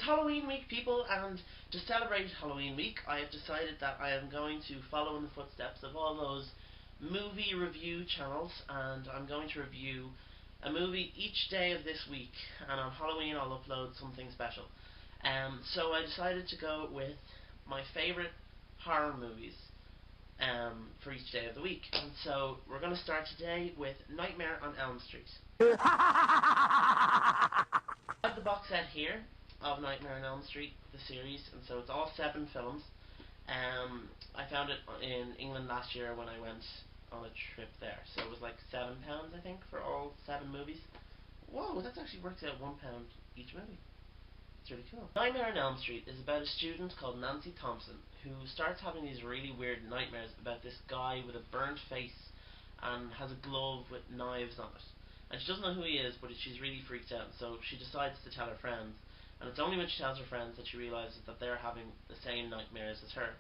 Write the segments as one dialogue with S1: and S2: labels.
S1: Halloween week, people, and to celebrate Halloween week, I have decided that I am going to follow in the footsteps of all those movie review channels, and I'm going to review a movie each day of this week, and on Halloween I'll upload something special. So I decided to go with my favourite horror movies for each day of the week. And so we're going to start today with Nightmare on Elm Street. I have the box set here of Nightmare on Elm Street, the series, and so it's all 7 films. I found it in England last year when I went on a trip there, so it was like £7 I think for all 7 movies. Whoa, that actually works out £1 each movie. It's really cool. Nightmare on Elm Street is about a student called Nancy Thompson who starts having these really weird nightmares about this guy with a burnt face and has a glove with knives on it. And she doesn't know who he is, but she's really freaked out, so she decides to tell her friends. And it's only when she tells her friends that she realises that they're having the same nightmares as her.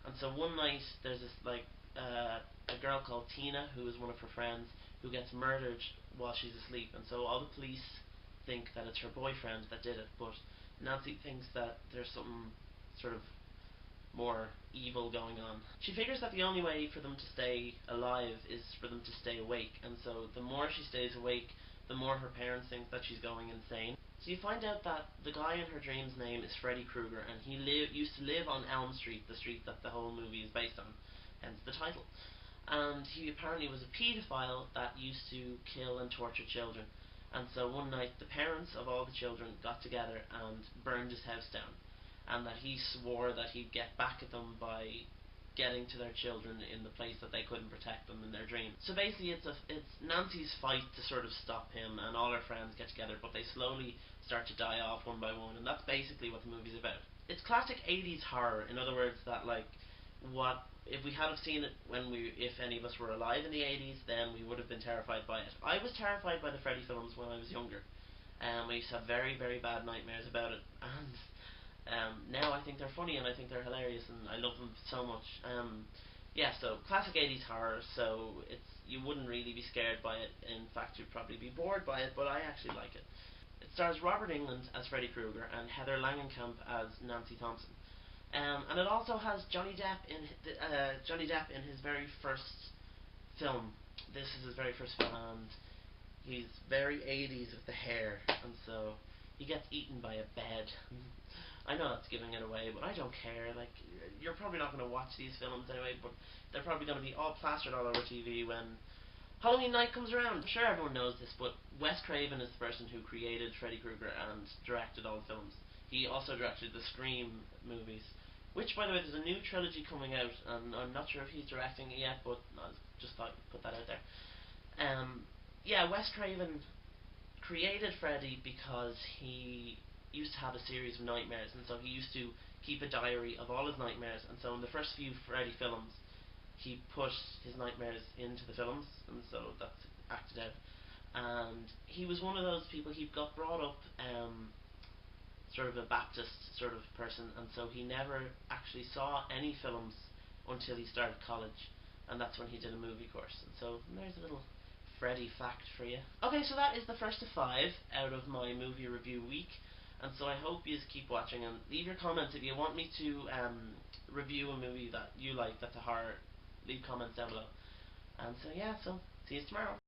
S1: And so one night, there's this, a girl called Tina, who is one of her friends, who gets murdered while she's asleep. And so all the police think that it's her boyfriend that did it, but Nancy thinks that there's something sort of more evil going on. She figures that the only way for them to stay alive is for them to stay awake, and so the more she stays awake, the more her parents think that she's going insane. So you find out that the guy in her dreams' name is Freddy Krueger, and he used to live on Elm Street, the street that the whole movie is based on, hence the title. And he apparently was a paedophile that used to kill and torture children. And so one night the parents of all the children got together and burned his house down, and that he swore that he'd get back at them by getting to their children in the place that they couldn't protect them in their dreams. So basically it's Nancy's fight to sort of stop him, and all her friends get together, but they slowly start to die off one by one, and that's basically what the movie's about. It's classic 80s horror, in other words, that what if we had have seen it if any of us were alive in the 80s, then we would have been terrified by it. I was terrified by the Freddy films when I was younger. I used to have very, very bad nightmares about it, and now I think they're funny and I think they're hilarious and I love them so much. Yeah, so classic 80s horror, so you wouldn't really be scared by it. In fact, you'd probably be bored by it, but I actually like it. It stars Robert Englund as Freddy Krueger and Heather Langenkamp as Nancy Thompson. And it also has Johnny Depp in his very first film. This is his very first film, and he's very 80s with the hair, and so he gets eaten by a bed. I know that's giving it away, but I don't care. You're probably not going to watch these films anyway, but they're probably going to be all plastered all over TV when Halloween night comes around. I'm sure everyone knows this, but Wes Craven is the person who created Freddy Krueger and directed all the films. He also directed the Scream movies, which, by the way, there's a new trilogy coming out, and I'm not sure if he's directing it yet, but I just thought I'd put that out there. Yeah, Wes Craven created Freddy because he used to have a series of nightmares, and so he used to keep a diary of all his nightmares, and so in the first few Freddy films he put his nightmares into the films, and so that's acted out. And he was one of those people, he got brought up sort of a Baptist sort of person, and so he never actually saw any films until he started college, and that's when he did a movie course. And so there's a little Freddy fact for you. Okay, so that is the first of 5 out of my movie review week, and so I hope you keep watching and leave your comments if you want me to review a movie that you like that's a horror. Leave comments down below. And so yeah, so see you tomorrow.